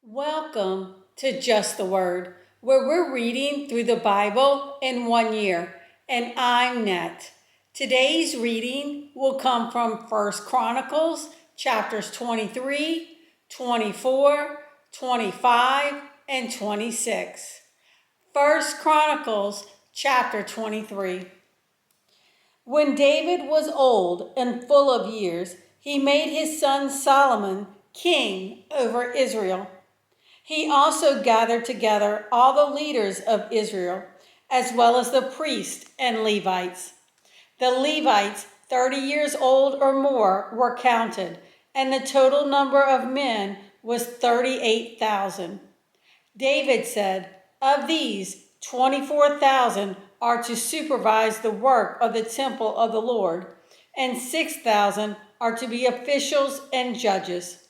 Welcome to Just the Word, where we're reading through the Bible in 1 year, and I'm Net. Today's reading will come from 1 Chronicles chapters 23, 24, 25, and 26. 1 Chronicles chapter 23. When David was old and full of years, he made his son Solomon king over Israel. He also gathered together all the leaders of Israel, as well as the priests and Levites. The Levites, 30 years old or more, were counted, and the total number of men was 38,000. David said, "Of these, 24,000 are to supervise the work of the temple of the Lord, and 6,000 are to be officials and judges.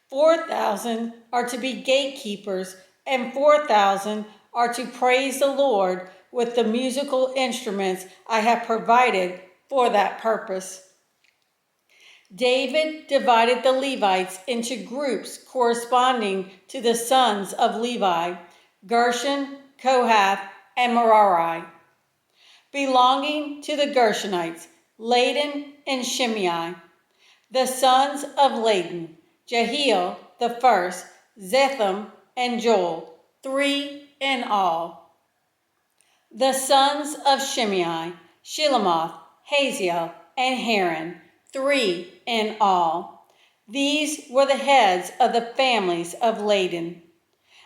4,000 are to be gatekeepers, and 4,000 are to praise the Lord with the musical instruments I have provided for that purpose." David divided the Levites into groups corresponding to the sons of Levi: Gershon, Kohath, and Merari. Belonging to the Gershonites: Ladan and Shimei. The sons of Ladan: Jehiel the first, Zetham, and Joel, 3 in all. The sons of Shimei: Shilemoth, Haziel, and Haran, 3 in all. These were the heads of the families of Ladan.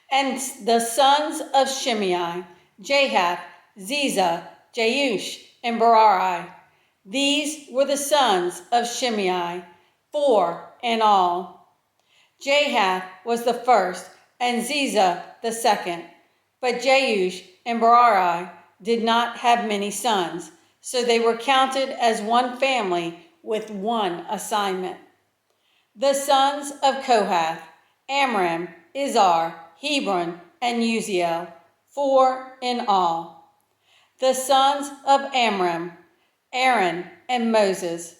And the sons of Shimei: Jahath, Ziza, Jeush, and Berari. These were the sons of Shimei, 4 in all. Jahath was the first, and Ziza the second. But Jeush and Berari did not have many sons, so they were counted as one family with one assignment. The sons of Kohath: Amram, Izhar, Hebron, and Uziel, 4 in all. The sons of Amram: Aaron and Moses.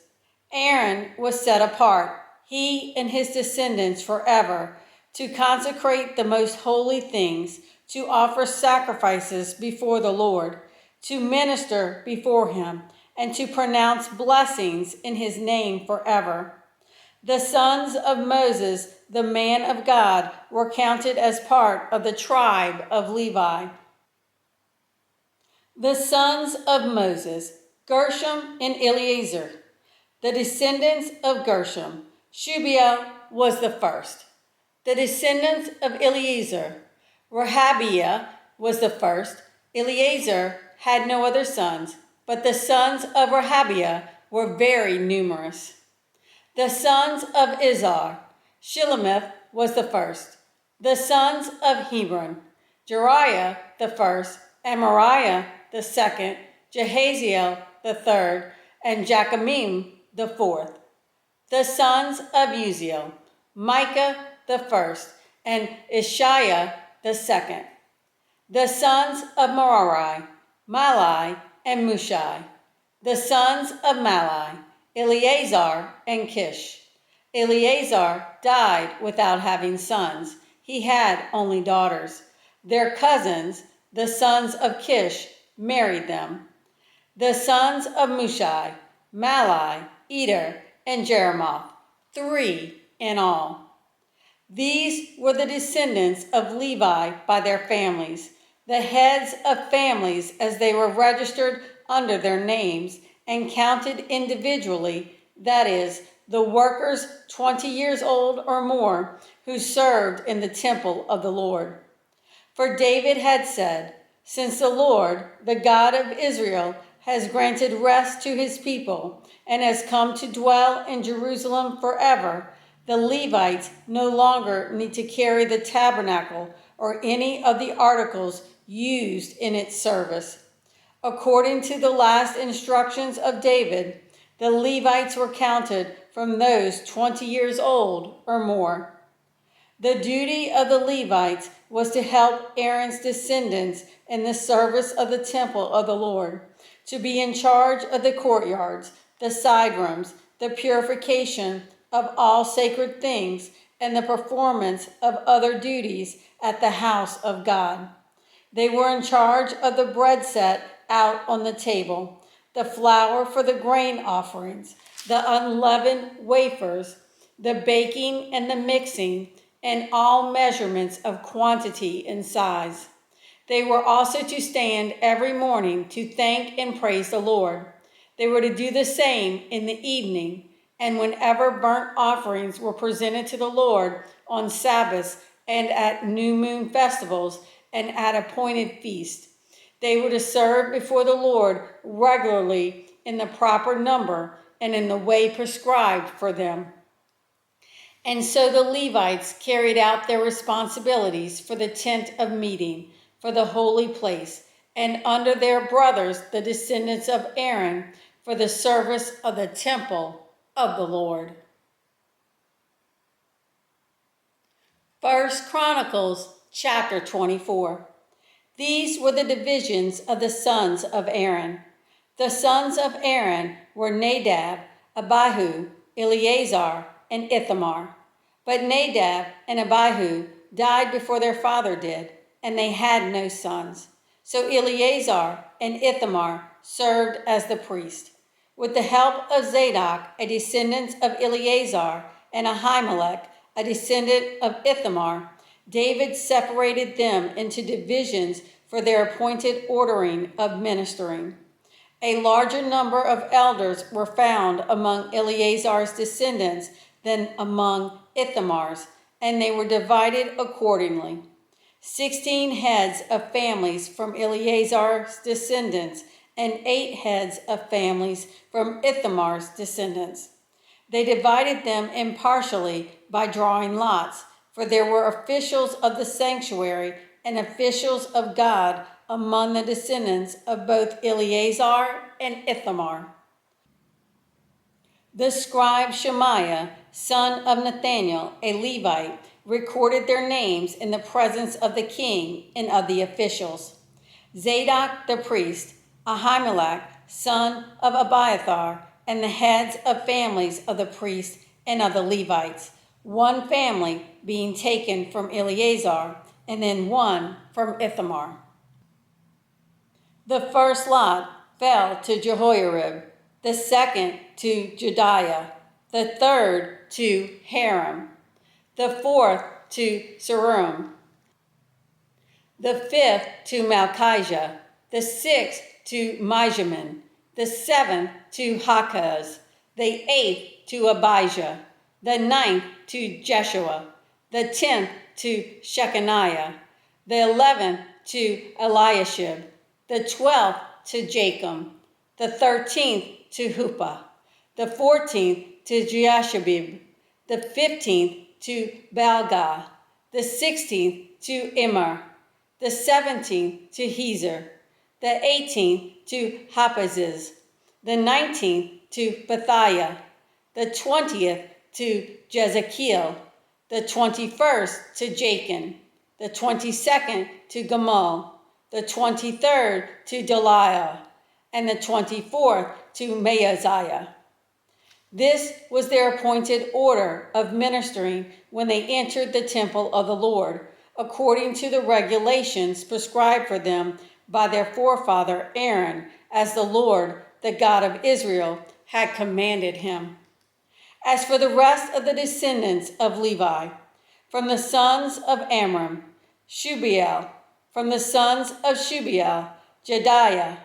Aaron was set apart, he and his descendants forever, to consecrate the most holy things, to offer sacrifices before the Lord, to minister before him, and to pronounce blessings in his name forever. The sons of Moses, the man of God, were counted as part of the tribe of Levi. The sons of Moses: Gershom and Eleazar. The descendants of Gershom: Shubael was the first. The descendants of Eleazar: Rehabiah was the first. Eleazar had no other sons, but the sons of Rehabiah were very numerous. The sons of Izhar: Shilemith was the first. The sons of Hebron: Jeriah the first, and Moriah the second, Jehaziel the third, and Jachamim the fourth. The sons of Uziel: Micah the first, and Ishiah the second. The sons of Merari: Mahli and Mushai. The sons of Mahli: Eleazar and Kish. Eleazar died without having sons. He had only daughters. Their cousins, the sons of Kish, married them. The sons of Mushai: Mahli, Eder, and Jeremoth, 3 in all. These were the descendants of Levi by their families, the heads of families as they were registered under their names and counted individually, that is, the workers 20 years old or more who served in the temple of the Lord. For David had said, "Since the Lord, the God of Israel, has granted rest to his people and has come to dwell in Jerusalem forever, the Levites no longer need to carry the tabernacle or any of the articles used in its service." According to the last instructions of David, the Levites were counted from those 20 years old or more. The duty of the Levites was to help Aaron's descendants in the service of the temple of the Lord, to be in charge of the courtyards, the side rooms, the purification of all sacred things, and the performance of other duties at the house of God. They were in charge of the bread set out on the table, the flour for the grain offerings, the unleavened wafers, the baking and the mixing, and all measurements of quantity and size. They were also to stand every morning to thank and praise the Lord. They were to do the same in the evening, and whenever burnt offerings were presented to the Lord on Sabbaths and at new moon festivals and at appointed feasts. They were to serve before the Lord regularly in the proper number and in the way prescribed for them. And so the Levites carried out their responsibilities for the tent of meeting, for the holy place, and under their brothers, the descendants of Aaron, for the service of the temple of the Lord. 1 Chronicles chapter 24. These were the divisions of the sons of Aaron. The sons of Aaron were Nadab, Abihu, Eleazar, and Ithamar. But Nadab and Abihu died before their father did, and they had no sons. So Eleazar and Ithamar served as the priest. With the help of Zadok, a descendant of Eleazar, and Ahimelech, a descendant of Ithamar, David separated them into divisions for their appointed ordering of ministering. A larger number of elders were found among Eleazar's descendants than among Ithamar's, and they were divided accordingly. 16 heads of families from Eleazar's descendants, and 8 heads of families from Ithamar's descendants. They divided them impartially by drawing lots, for there were officials of the sanctuary and officials of God among the descendants of both Eleazar and Ithamar. The scribe Shemaiah, son of Nathaniel, a Levite, recorded their names in the presence of the king and of the officials. Zadok the priest, Ahimelech, son of Abiathar, and the heads of families of the priests and of the Levites, one family being taken from Eleazar, and then one from Ithamar. The first lot fell to Jehoiarib, the second to Jediah, the third to Haram, the fourth to Serum, the fifth to Malchijah, the sixth to Mijamin, the seventh to Hakaz, the eighth to Abijah, the ninth to Jeshua, the 10th to Shechaniah, the 11th to Eliashib, the 12th to Jachim, the 13th to Huppah, the 14th to Jeashabib, the 15th to Balgah, the 16th to Immer, the 17th to Hezer, the 18th to Happaziz, the 19th to Bethiah, the 20th to Jezekiel, the 21st to Jachin, the 22nd to Gamal, the 23rd to Deliah, and the 24th to Maaziah. This was their appointed order of ministering when they entered the temple of the Lord, according to the regulations prescribed for them by their forefather Aaron, as the Lord, the God of Israel, had commanded him. As for the rest of the descendants of Levi, from the sons of Amram, Shubael; from the sons of Shubael, Jediah.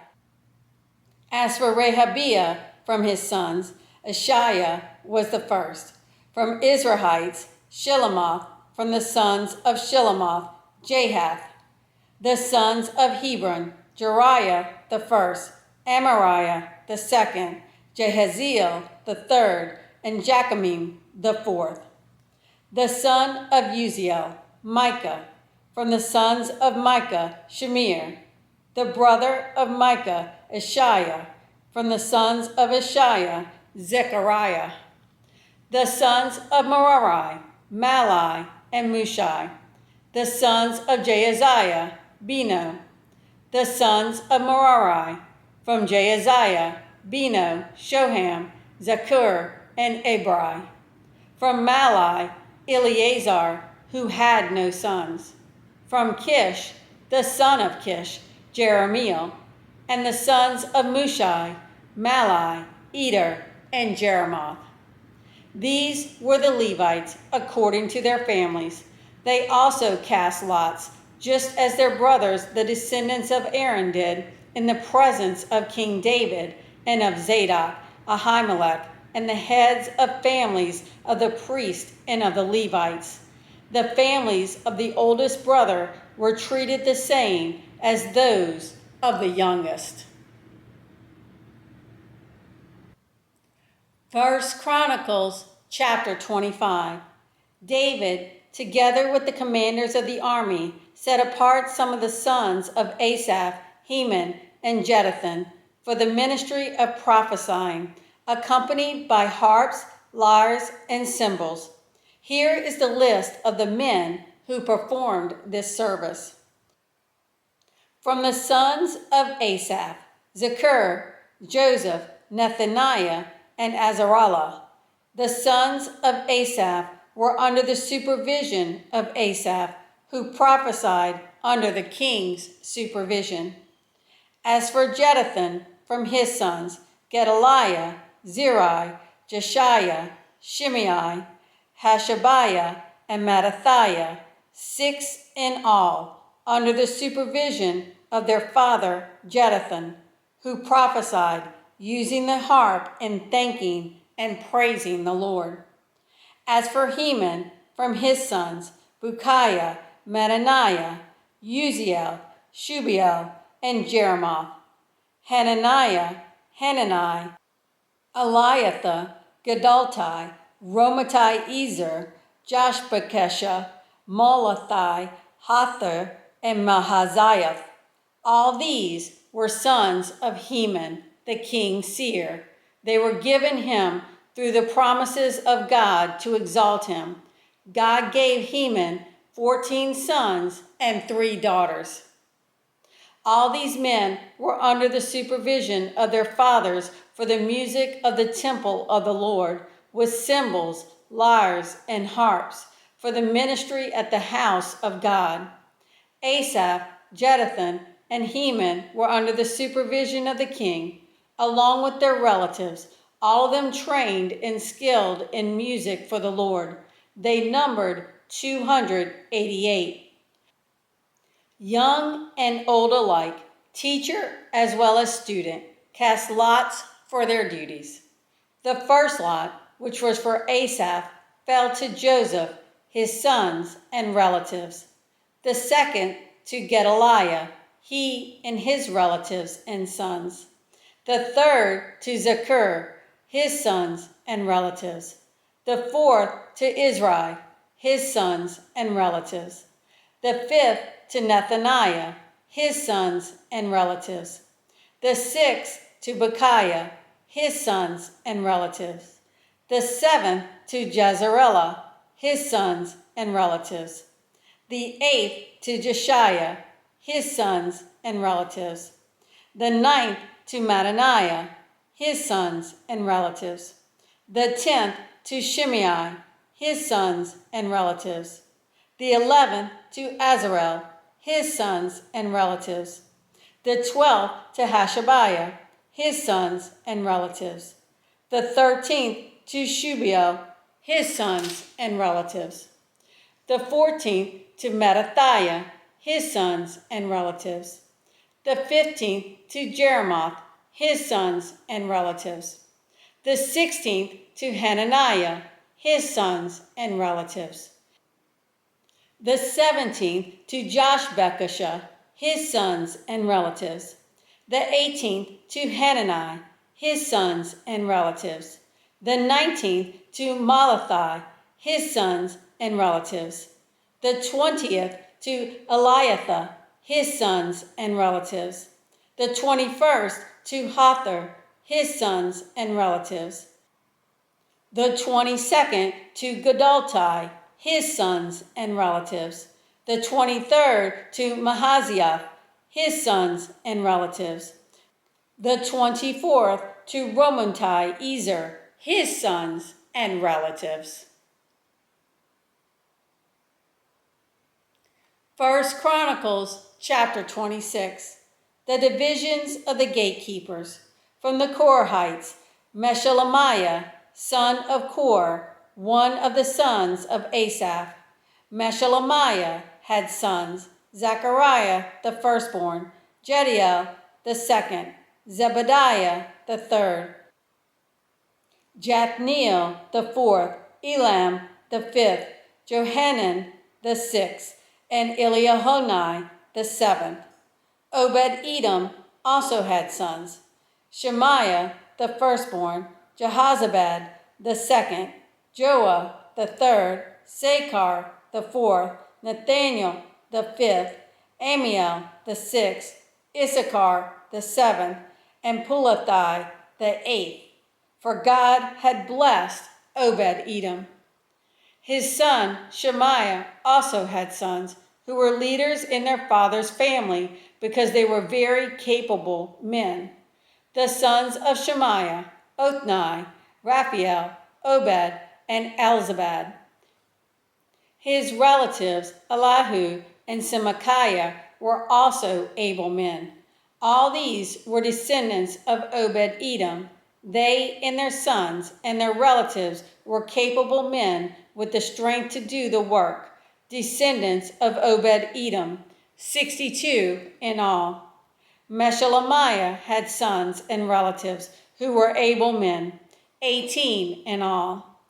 As for Rehabiah from his sons, Ashiah was the first. From Israelites, Shilemoth; from the sons of Shilemoth, Jahath. The sons of Hebron, Jeriah the first, Amariah the second, Jehaziel the third, and Jachamim the fourth. The son of Uziel, Micah; from the sons of Micah, Shemir; the brother of Micah, Ishiah; from the sons of Ishiah, Zechariah. The sons of Merari, Malai and Mushai; the sons of Jaaziah, Beno; the sons of Merari, from Jaaziah, Beno, Shoham, Zakur, and Abri; from Malai, Eleazar, who had no sons. From Kish, the son of Kish, Jeremiel, and the sons of Mushai, Malai, Eder, and Jeremoth. These were the Levites according to their families. They also cast lots, just as their brothers, the descendants of Aaron, did, in the presence of King David and of Zadok, Ahimelech, and the heads of families of the priests and of the Levites. The families of the oldest brother were treated the same as those of the youngest. 1 Chronicles chapter 25. David, together with the commanders of the army, set apart some of the sons of Asaph, Heman, and Jeduthun for the ministry of prophesying, accompanied by harps, lyres, and cymbals. Here is the list of the men who performed this service. From the sons of Asaph, Zakur, Joseph, Nethaniah, and Azarallah. The sons of Asaph were under the supervision of Asaph, who prophesied under the king's supervision. As for Jeduthun, from his sons, Gedaliah, Zeri, Jeshiah, Shimei, Hashabiah, and Mattathiah, 6 in all, under the supervision of their father Jeduthun, who prophesied, using the harp in thanking and praising the Lord. As for Heman, from his sons, Bukiah, Mattaniah, Uziel, Shubiel, and Jeremoth. Hananiah, Hanani, Eliathah, Gedaltai, Romatai Ezer, Joshbekesha, Molathai, Hather, and Mahaziah. All these were sons of Heman, the king's seer. They were given him through the promises of God to exalt him. God gave Heman 14 sons and 3 daughters. All these men were under the supervision of their fathers for the music of the temple of the Lord, with cymbals, lyres, and harps, for the ministry at the house of God. Asaph, Jeduthun, and Heman were under the supervision of the king, along with their relatives, all of them trained and skilled in music for the Lord. They numbered 288. Young and old alike, teacher as well as student, cast lots for their duties. The first lot, which was for Asaph, fell to Joseph, his sons, and relatives. The second to Gedaliah, he and his relatives and sons. The third to Zakur, his sons and relatives. The fourth to Israel, his sons and relatives. The fifth to Nethaniah, his sons and relatives. The sixth to Bukiah, his sons and relatives. The seventh to Jezreelah, his sons and relatives. The eighth to Jeshiah, his sons and relatives. The ninth to Mattaniah, his sons and relatives. The 10th to Shimei, his sons and relatives. The 11th to Azarel, his sons and relatives. The 12th to Hashabiah, his sons and relatives. The 13th to Shubiel, his sons and relatives. The 14th to Mattathiah, his sons and relatives. The 15th to Jeremoth, his sons and relatives. The 16th to Hananiah, his sons and relatives. The 17th to Joshbekesha, his sons and relatives. The 18th to Hanani, his sons and relatives. The 19th to Malathi, his sons and relatives. The 20th to Eliathah, his sons and relatives. The 21st to Hather, his sons and relatives. The 22nd to Gedaltai, his sons and relatives. The 23rd to Mahaziah, his sons and relatives. The 24th to Romantai Ezer, his sons and relatives. First Chronicles chapter 26. The divisions of the gatekeepers. From the Korahites, Meshelemiah, son of Kor, one of the sons of Asaph. Meshelemiah had sons: Zechariah the firstborn, Jediel the second, Zebediah the third, Jathniel the fourth, Elam the fifth, Johanan the sixth, and Eliahonai the seventh. Obed-Edom also had sons: Shemaiah the firstborn, Jehozabad the second, Joah the third, Sakar the fourth, Nathaniel the fifth, Amiel the sixth, Issachar the seventh, and Pulathai the eighth. For God had blessed Obed-Edom. His son Shemaiah also had sons who were leaders in their father's family because they were very capable men. The sons of Shemaiah: Othni, Raphael, Obed, and Elzabad. His relatives Elihu and Semachiah were also able men. All these were descendants of Obed-Edom. They and their sons and their relatives were capable men with the strength to do the work. Descendants of Obed-Edom, 62 in all. Meshelemiah had sons and relatives who were able men, 18 in all.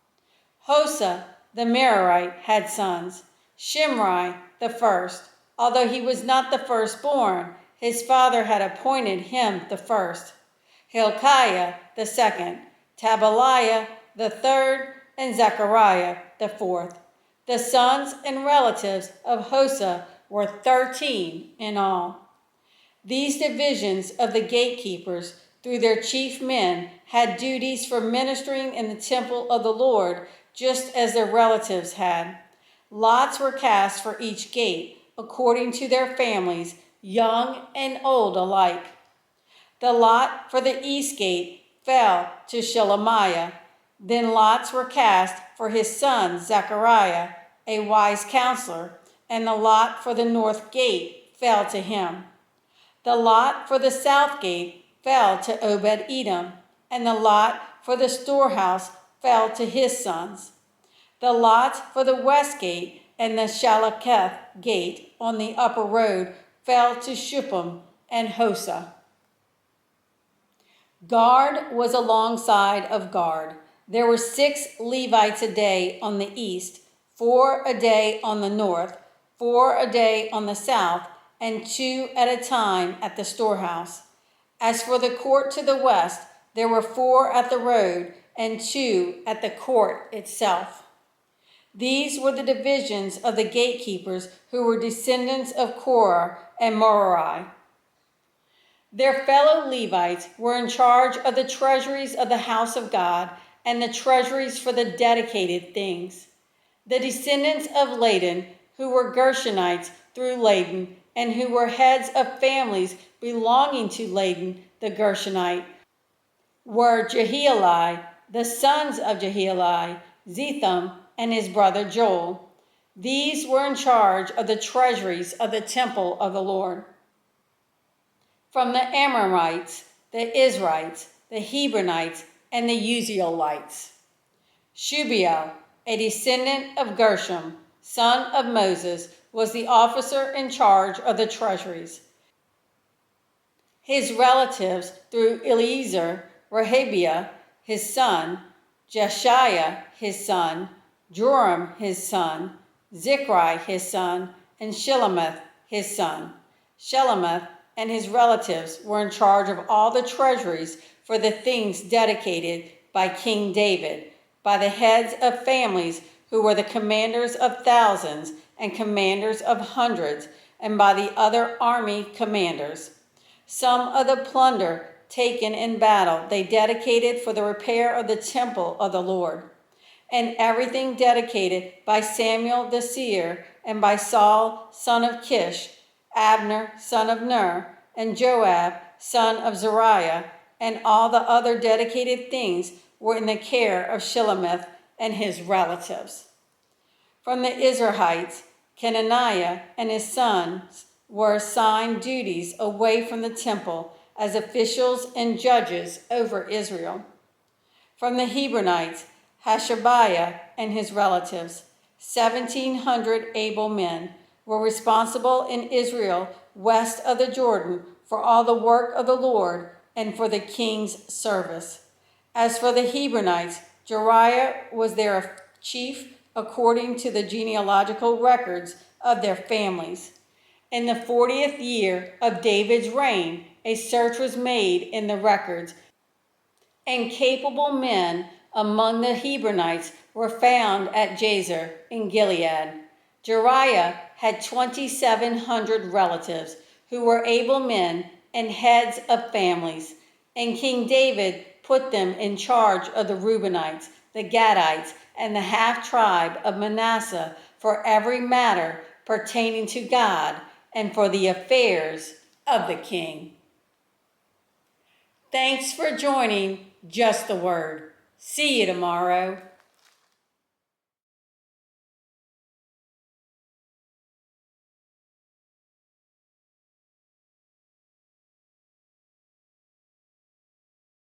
Hosa the Merarite had sons: Shimri the first. Although he was not the firstborn, his father had appointed him the first. Hilkiah the second, Tabaliah the third, and Zechariah the fourth. The sons and relatives of Hosa were 13 in all. These divisions of the gatekeepers, through their chief men, had duties for ministering in the temple of the Lord, just as their relatives had. Lots were cast for each gate, according to their families, young and old alike. The lot for the east gate fell to Shelemiah. Then lots were cast for his son Zechariah, a wise counselor, and the lot for the north gate fell to him. The lot for the south gate fell to Obed-Edom, and the lot for the storehouse fell to his sons. The lot for the west gate and the Shalaketh gate on the upper road fell to Shuppim and Hosa. Guard was alongside of guard. There were 6 Levites a day on the east, 4 a day on the north, 4 a day on the south, and 2 at a time at the storehouse. As for the court to the west, there were 4 at the road and 2 at the court itself. These were the divisions of the gatekeepers who were descendants of Korah and Merari. Their fellow Levites were in charge of the treasuries of the house of God and the treasuries for the dedicated things. The descendants of Laden, who were Gershonites through Laden, and who were heads of families belonging to Laden the Gershonite, were Jehieli, the sons of Jehieli, Zetham, and his brother Joel. These were in charge of the treasuries of the temple of the Lord. From the Amorites, the Israelites, the Hebronites, and the Uzzielites: Shubiel, a descendant of Gershom, son of Moses, was the officer in charge of the treasuries. His relatives through Eliezer, Rehabiah, his son, Jeshiah, his son, Joram, his son, Zichri, his son, and Shelemith, his son. Shelemith and his relatives were in charge of all the treasuries for the things dedicated by King David, by the heads of families who were the commanders of thousands and commanders of hundreds, and by the other army commanders. Some of the plunder taken in battle they dedicated for the repair of the temple of the Lord. And everything dedicated by Samuel the seer, and by Saul son of Kish, Abner son of Ner, and Joab son of Zeruiah, and all the other dedicated things were in the care of Shelemith and his relatives. From the Israelites, Kenaniah and his sons were assigned duties away from the temple as officials and judges over Israel. From the Hebronites, Hashabiah and his relatives, 1,700 able men, were responsible in Israel west of the Jordan for all the work of the Lord and for the king's service. As for the Hebronites, Jeriah was their chief according to the genealogical records of their families. In the 40th year of David's reign, a search was made in the records, and capable men among the Hebronites were found at Jazer in Gilead. Jeriah had 2,700 relatives who were able men and heads of families, and King David put them in charge of the Reubenites, the Gadites, and the half-tribe of Manasseh for every matter pertaining to God and for the affairs of the king. Thanks for joining Just the Word. See you tomorrow.